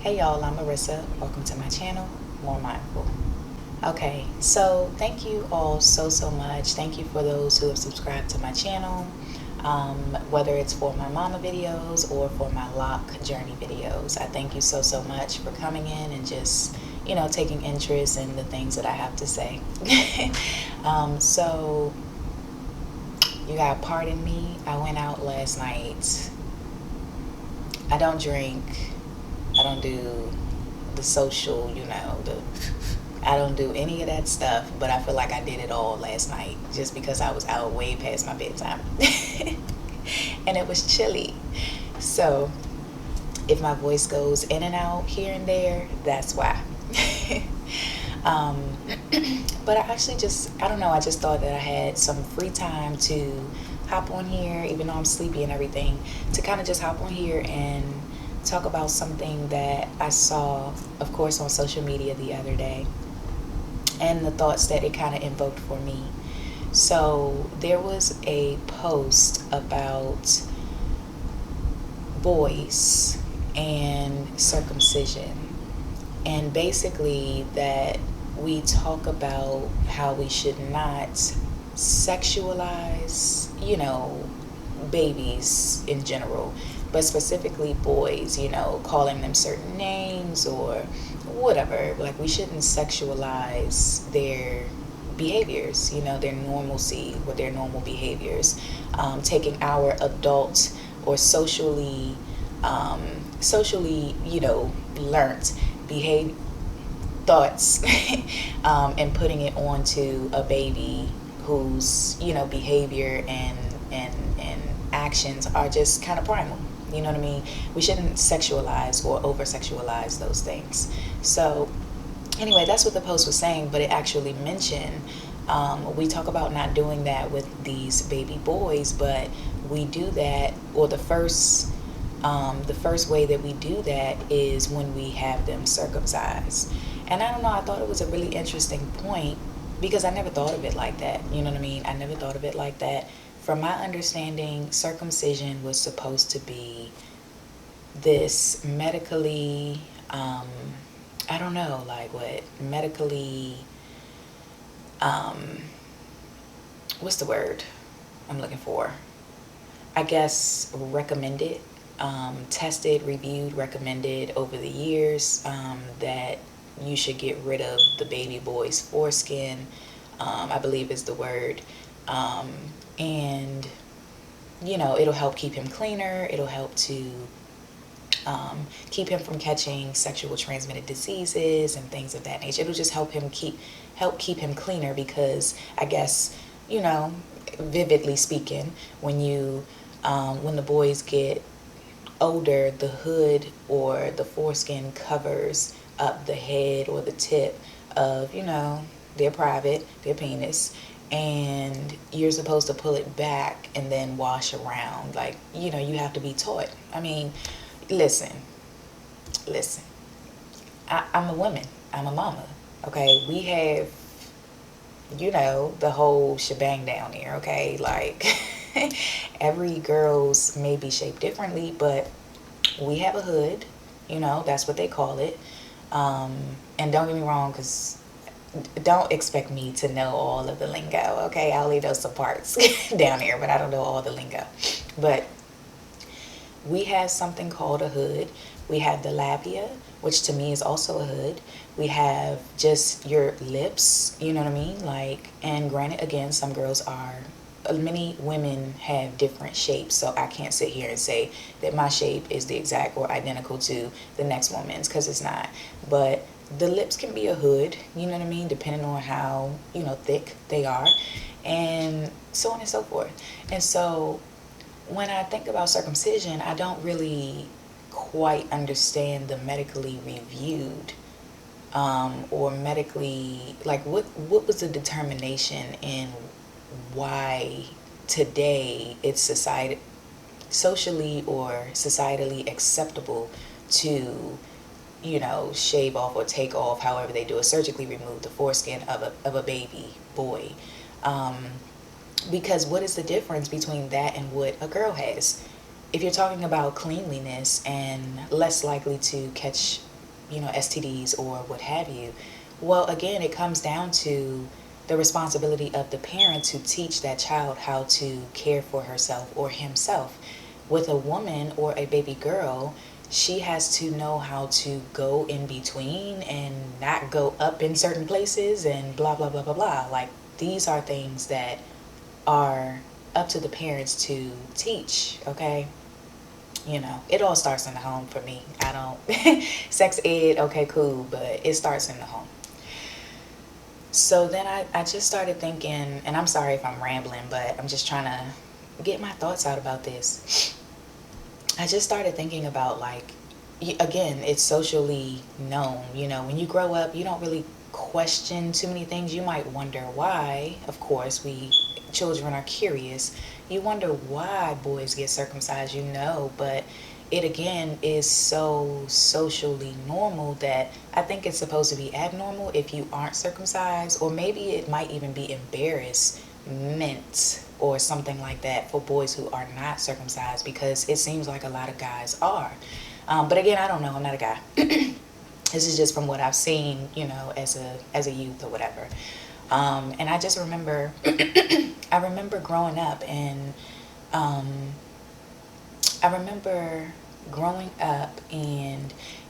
Hey y'all, I'm Marissa. Welcome to my channel, More Mindful. Okay, so thank you all so much. Thank you for those who have subscribed to my channel, whether it's for my mama videos or for my lock journey videos. I thank you so much for coming in and just, taking interest in the things that I have to say. So you got pardon me. I went out last night. I don't drink. I don't do the social, I don't do any of that stuff, but I feel like I did it all last night just because I was out way past my bedtime. And it was chilly. So if my voice goes in and out here and there, that's why. um, but I actually I don't know, I just thought that I had some free time to hop on here, even though I'm sleepy and everything, to kind of just hop on here and talk about something that I saw, of course, on social media the other day, and the thoughts that it kind of invoked for me. So there was a post about boys and circumcision, and basically that we talk about how we should not sexualize, babies in general, but specifically boys, calling them certain names or whatever. Like, we shouldn't sexualize their behaviors, their normalcy or their normal behaviors. Taking our adult or socially, learned behavior thoughts and putting it onto a baby whose behavior and actions are just kind of primal. You know what I mean? We shouldn't sexualize or over sexualize those things. So anyway, that's what the post was saying, but it actually mentioned, we talk about not doing that with these baby boys, but we do that, or the first way that we do that is when we have them circumcised. And I don't know, I thought it was a really interesting point because I never thought of it like that. You know what I mean? I never thought of it like that. From my understanding, circumcision was supposed to be this medically, I don't know, like what, medically, what's the word I'm looking for? I guess recommended, tested, reviewed, recommended over the years, that you should get rid of the baby boy's foreskin, I believe is the word. And, it'll help keep him cleaner. It'll help to keep him from catching sexual transmitted diseases and things of that nature. It'll just help keep him cleaner because I guess, vividly speaking, when the boys get older, the hood or the foreskin covers up the head or the tip of, their private, their penis, and you're supposed to pull it back and then wash around. Like, you have to be taught. I mean, listen, I'm a woman, I'm a mama, okay? We have, the whole shebang down here, okay? Like, every girl's may be shaped differently, but we have a hood, that's what they call it. And don't get me wrong, because don't expect me to know all of the lingo, okay? I'll leave those some parts down here, but I don't know all the lingo. But we have something called a hood. We have the labia, which to me is also a hood. We have just your lips, you know what I mean? Like, and granted, again, some girls are, many women have different shapes, so I can't sit here and say that my shape is the exact or identical to the next woman's, because it's not. But the lips can be a hood, you know what I mean, depending on how, thick they are, and so on and so forth. And so when I think about circumcision, I don't really quite understand the medically reviewed, or medically, like, what was the determination in why today it's socially or societally acceptable to, shave off or take off, however they do it, surgically remove the foreskin of a baby boy. Because what is the difference between that and what a girl has? If you're talking about cleanliness and less likely to catch STDs or what have you. Well, again, it comes down to the responsibility of the parent to teach that child how to care for herself or himself. With a woman or a baby girl, she has to know how to go in between and not go up in certain places and blah, blah, blah, blah, blah. Like, these are things that are up to the parents to teach, okay? It all starts in the home for me. I don't, sex ed, okay, cool, but it starts in the home. So then I just started thinking, and I'm sorry if I'm rambling, but I'm just trying to get my thoughts out about this. I just started thinking about, like, again, it's socially known. When you grow up, you don't really question too many things. You might wonder why. Of course, children are curious. You wonder why boys get circumcised, but it again is so socially normal that I think it's supposed to be abnormal if you aren't circumcised, or maybe it might even be embarrassment or something like that for boys who are not circumcised, because it seems like a lot of guys are. But again, I don't know. I'm not a guy. This is just from what I've seen, as a youth or whatever. And I just remember, I remember growing up and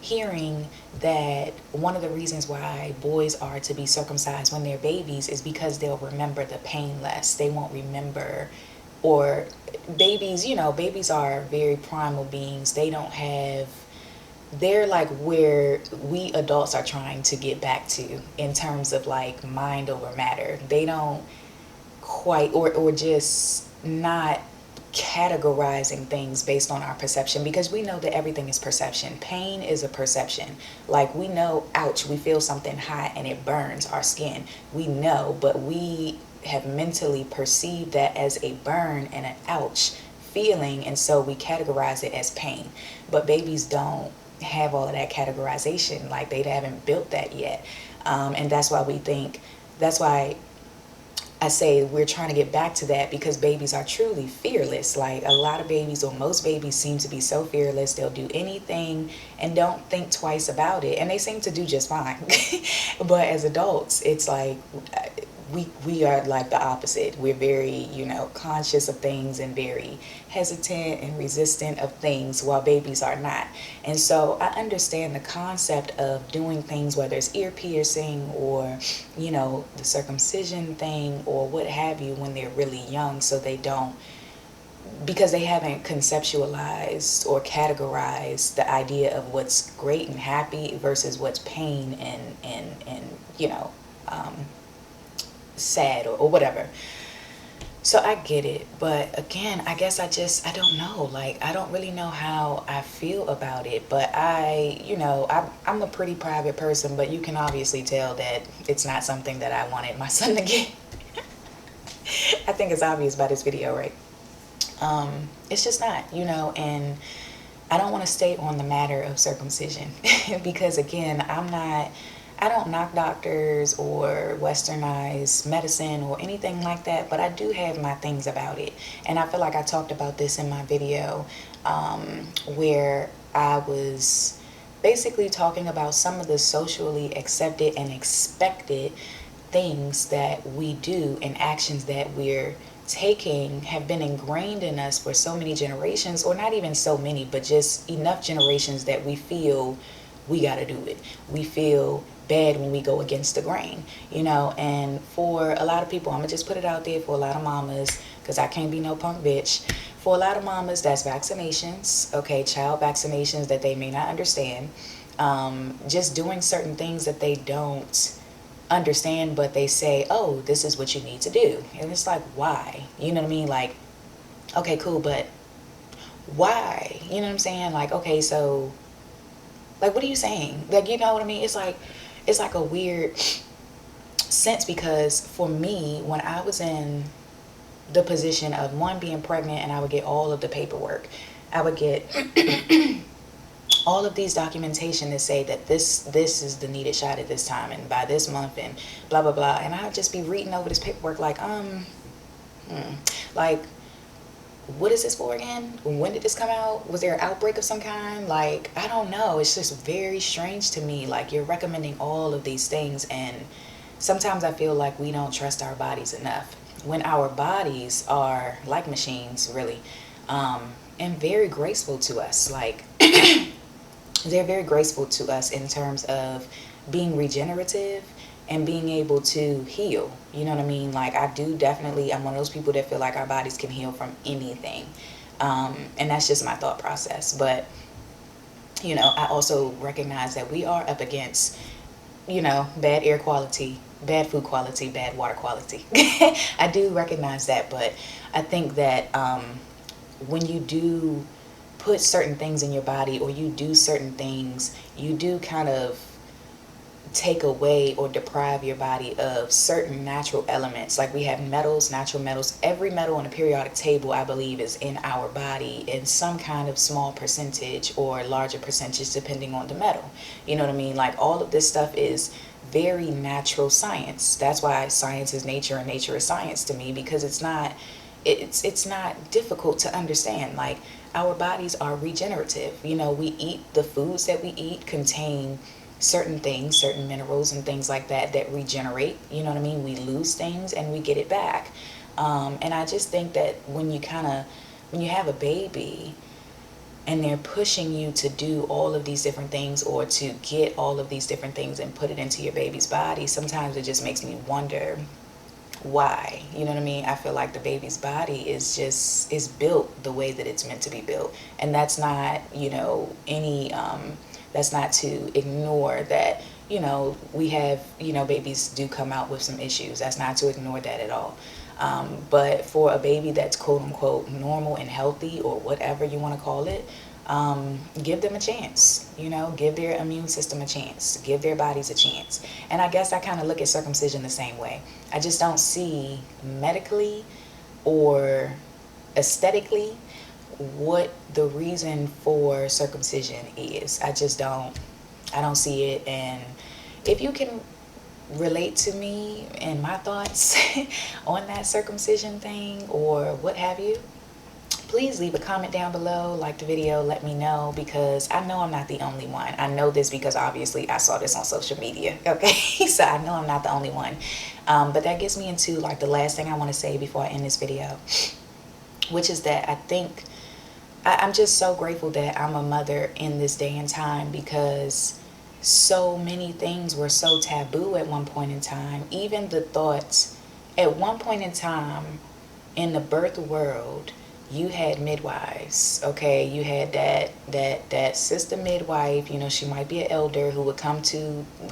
hearing that one of the reasons why boys are to be circumcised when they're babies is because they'll remember the pain less. They won't remember, or babies are very primal beings. They're like where we adults are trying to get back to in terms of like mind over matter. They don't quite, or just not categorizing things based on our perception, because we know that everything is perception. Pain is a perception. Like, we know, ouch, we feel something hot and it burns our skin. We know, but we have mentally perceived that as a burn and an ouch feeling, and so we categorize it as pain. But babies don't have all of that categorization. Like, they haven't built that yet. And that's why I say we're trying to get back to that, because babies are truly fearless. Like, a lot of babies, or most babies, seem to be so fearless. They'll do anything and don't think twice about it, and they seem to do just fine. But as adults, it's like we are like the opposite. We're very, conscious of things and very hesitant and resistant of things, while babies are not. And so I understand the concept of doing things, whether it's ear piercing or, the circumcision thing or what have you, when they're really young, so they don't, because they haven't conceptualized or categorized the idea of what's great and happy versus what's pain and sad or whatever. So I get it, but again, I guess I don't know. Like, I don't really know how I feel about it, but I'm a pretty private person, but you can obviously tell that it's not something that I wanted my son to get. I think it's obvious by this video, right? It's just not, and I don't want to stay on the matter of circumcision because, again, I don't knock doctors or westernized medicine or anything like that, but I do have my things about it. And I feel like I talked about this in my video, where I was basically talking about some of the socially accepted and expected things that we do and actions that we're taking have been ingrained in us for so many generations, or not even so many, but just enough generations that we feel we got to do it. We feel bad when we go against the grain, and for a lot of people, I'm gonna just put it out there, for a lot of mamas, because I can't be no punk bitch, for a lot of mamas, that's vaccinations, okay, child vaccinations that they may not understand, just doing certain things that they don't understand, but they say, oh, this is what you need to do, and it's like, why? You know what I mean? Like, okay, cool, but why? You know what I'm saying? Like, okay, so, like, what are you saying? Like, you know what I mean? It's like a weird sense, because for me, when I was in the position of being pregnant, and I would get all of the paperwork, I would get all of these documentation to say that this is the needed shot at this time and by this month and blah blah blah, and I would just be reading over this paperwork like like, what is this for again? When did this come out? Was there an outbreak of some kind? Like, I don't know. It's just very strange to me. Like, you're recommending all of these things, and sometimes I feel like we don't trust our bodies enough. When our bodies are like machines, really, and very graceful to us. Like, they're very graceful to us in terms of being regenerative and being able to heal. You know what I mean? Like, I do definitely, I'm one of those people that feel like our bodies can heal from anything. And that's just my thought process. But, you know, I also recognize that we are up against, you know, bad air quality, bad food quality, bad water quality. I do recognize that. But I think that when you do put certain things in your body, or you do certain things, you do kind of take away or deprive your body of certain natural elements. Like, we have metals, natural metals. Every metal on the periodic table, I believe, is in our body in some kind of small percentage or larger percentage depending on the metal. You know what I mean? Like, all of this stuff is very natural science. That's why science is nature and nature is science to me, because it's not difficult to understand. Like, our bodies are regenerative. You know, we eat, the foods that we eat contain certain things, certain minerals and things like that that regenerate. You know what I mean? We lose things and we get it back. And I just think that when you have a baby and they're pushing you to do all of these different things, or to get all of these different things and put it into your baby's body, sometimes it just makes me wonder why. You know what I mean? I feel like the baby's body is built the way that it's meant to be built. And that's not, you know, that's not to ignore that, you know, we have, you know, babies do come out with some issues. That's not to ignore that at all. But for a baby that's quote unquote normal and healthy, or whatever you want to call it, give them a chance. You know, give their immune system a chance, give their bodies a chance. And I guess I kind of look at circumcision the same way. I just don't see medically or aesthetically what the reason for circumcision is. I don't see it. And if you can relate to me and my thoughts on that circumcision thing, or what have you, please leave a comment down below, like the video, let me know, because I know I'm not the only one. I know this because obviously I saw this on social media, okay? So I know I'm not the only one. But that gets me into like the last thing I want to say before I end this video, which is that I think I'm just so grateful that I'm a mother in this day and time, because so many things were so taboo at one point in time. Even the thoughts, at one point in time in the birth world, you had midwives, okay? You had that sister midwife, you know, she might be an elder who would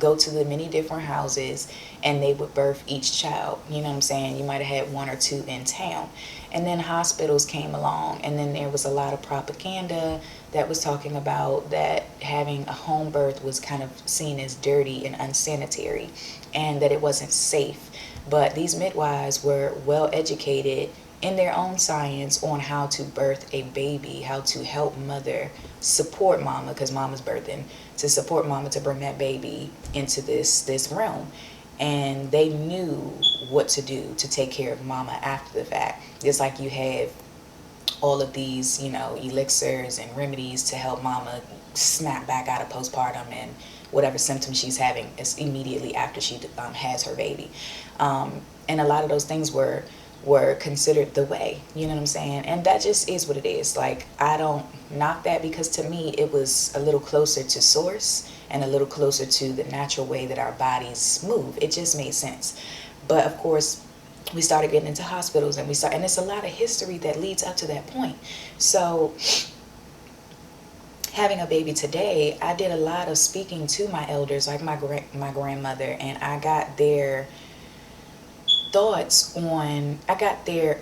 go to the many different houses, and they would birth each child. You know what I'm saying? You might have had one or two in town. And then hospitals came along, and then there was a lot of propaganda that was talking about that having a home birth was kind of seen as dirty and unsanitary, and that it wasn't safe. But these midwives were well educated in their own science on how to birth a baby, how to help mother support mama, because mama's birthing, to support mama to bring that baby into this realm. And they knew what to do to take care of mama after the fact. Just like you have all of these, you know, elixirs and remedies to help mama snap back out of postpartum and whatever symptoms she's having is immediately after she has her baby. And a lot of those things were considered the way, you know what I'm saying? And that just is what it is. Like, I don't knock that, because to me it was a little closer to source and a little closer to the natural way that our bodies move. It just made sense. But of course, we started getting into hospitals, and and it's a lot of history that leads up to that point. So having a baby today, I did a lot of speaking to my elders, like my grandmother, and I got their thoughts on, I got their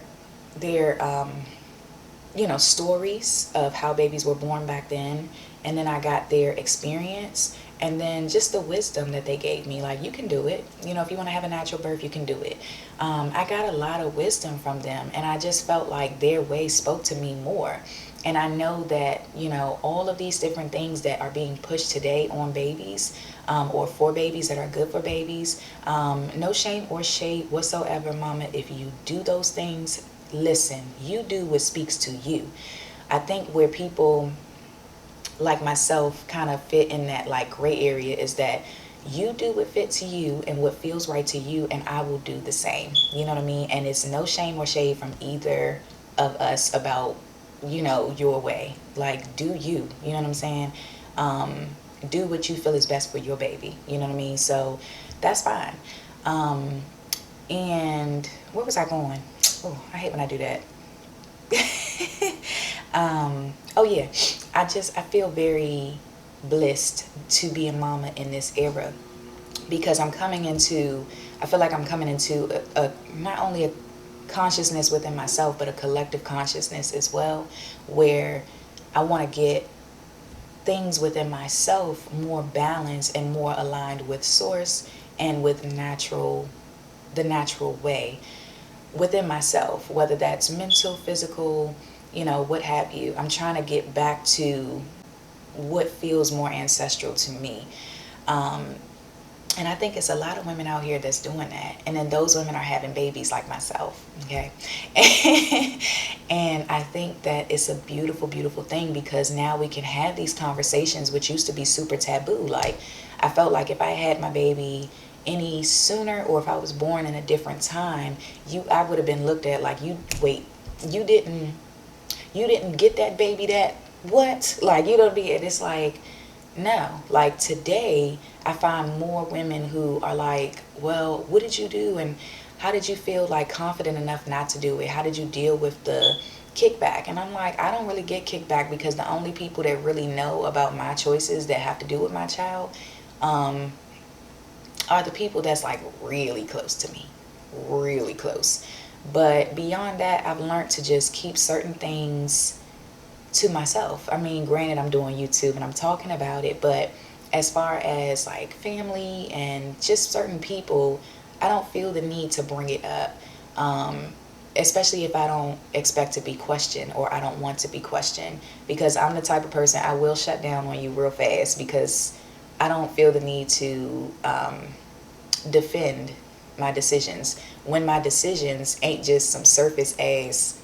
you know, stories of how babies were born back then, and then I got their experience, and then just the wisdom that they gave me. Like, you can do it, you know, if you want to have a natural birth, you can do it. I got a lot of wisdom from them, and I just felt like their way spoke to me more. And I know that, you know, all of these different things that are being pushed today on babies, or for babies, that are good for babies, no shame or shade whatsoever, mama, if you do those things. listen, you do what speaks to you. I think where people like myself kind of fit in that like gray area is that you do what fits to you and what feels right to you, and I will do the same. You know what I mean? And it's no shame or shade from either of us about, your way. Like, do you, you know what I'm saying? Um, do what you feel is best for your baby. You know what I mean? So that's fine. Um, and where was I going? Oh, I hate when I do that. Oh yeah, I feel very blessed to be a mama in this era, because I feel like I'm coming into not only a consciousness within myself, but a collective consciousness as well, where I want to get things within myself more balanced and more aligned with source and with the natural way within myself, whether that's mental, physical, what have you. I'm trying to get back to what feels more ancestral to me. Um, and I think it's a lot of women out here that's doing that. And then those women are having babies like myself. Okay. And I think that it's a beautiful, beautiful thing, because now we can have these conversations, which used to be super taboo. Like, I felt like if I had my baby any sooner, or if I was born in a different time, I would have been looked at like, you didn't get that baby, that what? Like, and it's like, no. Like, today I find more women who are like, well, what did you do, and how did you feel like confident enough not to do it? How did you deal with the kickback? And I'm like, I don't really get kickback, because the only people that really know about my choices that have to do with my child um, are the people that's like really close to me, really close. But beyond that, I've learned to just keep certain things to myself. I mean, granted, I'm doing YouTube and I'm talking about it, but as far as like family and just certain people, I don't feel the need to bring it up. Especially if I don't expect to be questioned, or I don't want to be questioned, because I'm the type of person, I will shut down on you real fast, because I don't feel the need to defend my decisions, when my decisions ain't just some surface ass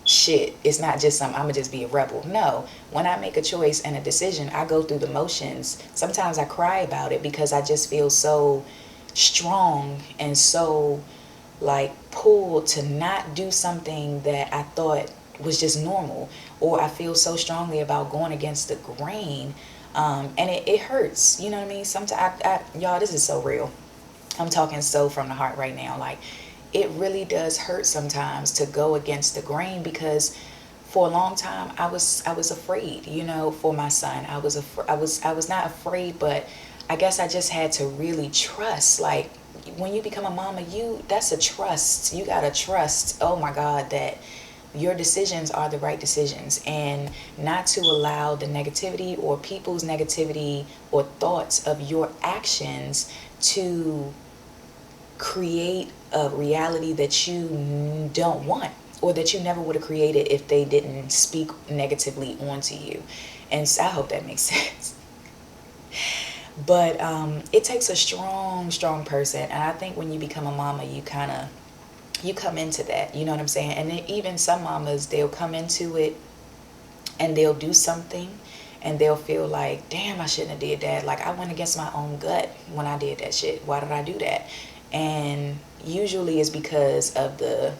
shit. It's not just I'm gonna just be a rebel. No, when I make a choice and a decision, I go through the motions. Sometimes I cry about it, because I just feel so strong and so like pulled to not do something that I thought was just normal, or I feel so strongly about going against the grain. And it hurts, you know what I mean? Sometimes y'all, this is so real. I'm talking so from the heart right now. Like, it really does hurt sometimes to go against the grain, because for a long time I was afraid, for my son. I was not afraid, but I guess I just had to really trust. Like, when you become a mama, that's a trust. You got to trust, oh my God, that your decisions are the right decisions, and not to allow the negativity or people's negativity or thoughts of your actions to create a reality that you don't want, or that you never would have created if they didn't speak negatively onto you. And so I hope that makes sense. But it takes a strong, strong person. And I think when you become a mama, you come into that, you know what I'm saying? And then even some mamas, they'll come into it and they'll do something and they'll feel like, damn, I shouldn't have did that. Like, I went against my own gut when I did that shit. Why did I do that? And usually it's because of the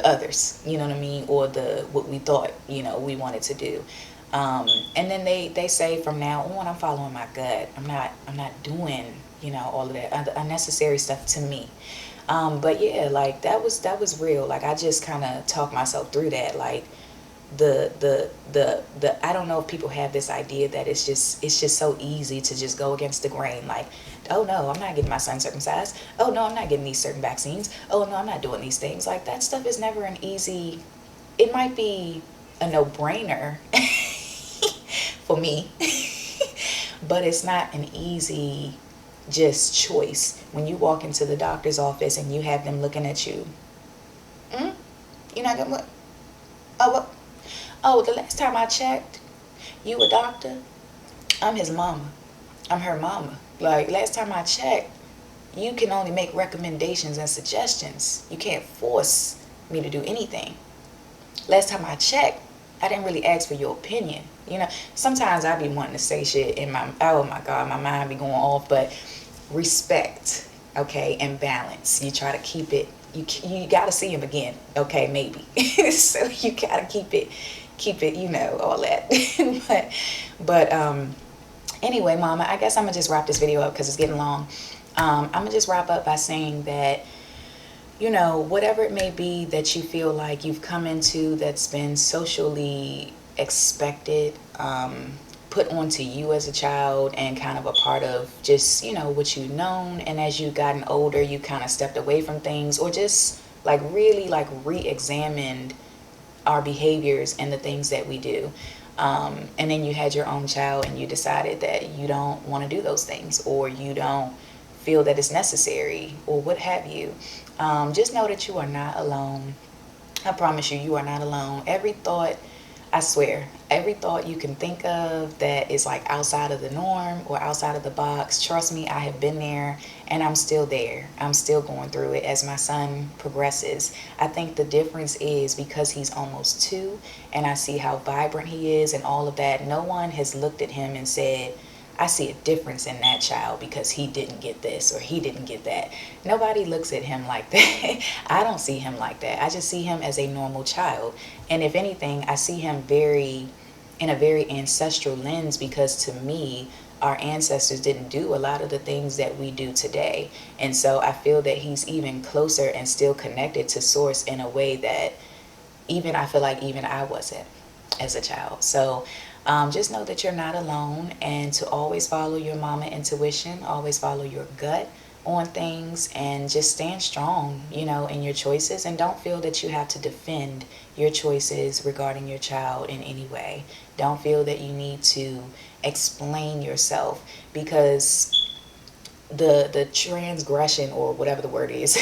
others, you know what I mean? Or what we thought, we wanted to do. And then they say from now on, I'm following my gut. I'm not doing, all of that unnecessary stuff to me. But yeah, like that was real. Like, I just kind of talked myself through that. Like, the I don't know if people have this idea that it's just so easy to just go against the grain. Like, oh no, I'm not getting my son circumcised. Oh no, I'm not getting these certain vaccines. Oh no, I'm not doing these things. Like, that stuff is never an easy. It might be a no-brainer for me, but it's not an easy just choice. When you walk into the doctor's office and you have them looking at you, you're not gonna what? Oh, what? Oh, the last time I checked, you a doctor? I'm his mama. I'm her mama. Like, last time I checked, you can only make recommendations and suggestions. You can't force me to do anything. Last time I checked, I didn't really ask for your opinion. You know, sometimes I be wanting to say shit in my, oh my God, my mind be going off, but respect, okay, and balance. You try to keep it, you got to see him again, okay, maybe. So you got to keep it, you know, all that. but anyway, Mama, I guess I'm going to just wrap this video up because it's getting long. I'm going to just wrap up by saying that, you know, whatever it may be that you feel like you've come into that's been socially expected, put onto you as a child and kind of a part of just, you know, what you've known. And as you've gotten older, you kind of stepped away from things or just like really like re-examined our behaviors and the things that we do. And then you had your own child and you decided that you don't want to do those things or you don't feel that it's necessary or what have you. Just know that you are not alone. I promise you, you are not alone. Every thought, I swear, every thought you can think of that is like outside of the norm or outside of the box, trust me, I have been there and I'm still there. I'm still going through it as my son progresses. I think the difference is because he's almost 2 and I see how vibrant he is and all of that. No one has looked at him and said, I see a difference in that child because he didn't get this or he didn't get that. Nobody looks at him like that. I don't see him like that. I just see him as a normal child. And if anything, I see him in a very ancestral lens because to me, our ancestors didn't do a lot of the things that we do today. And so I feel that he's even closer and still connected to source in a way that I feel like even I wasn't as a child. So just know that you're not alone and to always follow your mama intuition, always follow your gut on things and just stand strong, you know, in your choices and don't feel that you have to defend your choices regarding your child in any way. Don't feel that you need to explain yourself because the transgression or whatever the word is,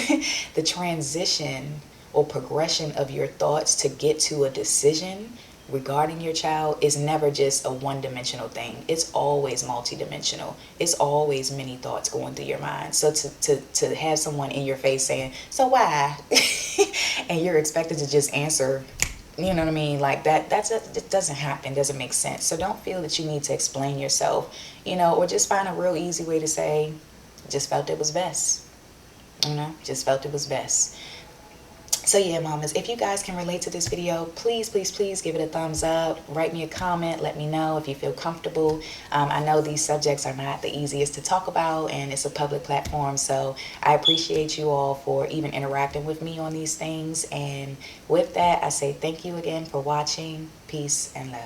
the transition or progression of your thoughts to get to a decision regarding your child is never just a one-dimensional thing. It's always multidimensional. It's always many thoughts going through your mind. So to have someone in your face saying, so why? And you're expected to just answer, you know what I mean? Like it doesn't happen, doesn't make sense. So don't feel that you need to explain yourself, you know, or just find a real easy way to say, just felt it was best. You know, just felt it was best. So yeah, mamas, if you guys can relate to this video, please, please, please give it a thumbs up. Write me a comment. Let me know if you feel comfortable. I know these subjects are not the easiest to talk about and it's a public platform. So I appreciate you all for even interacting with me on these things. And with that, I say thank you again for watching. Peace and love.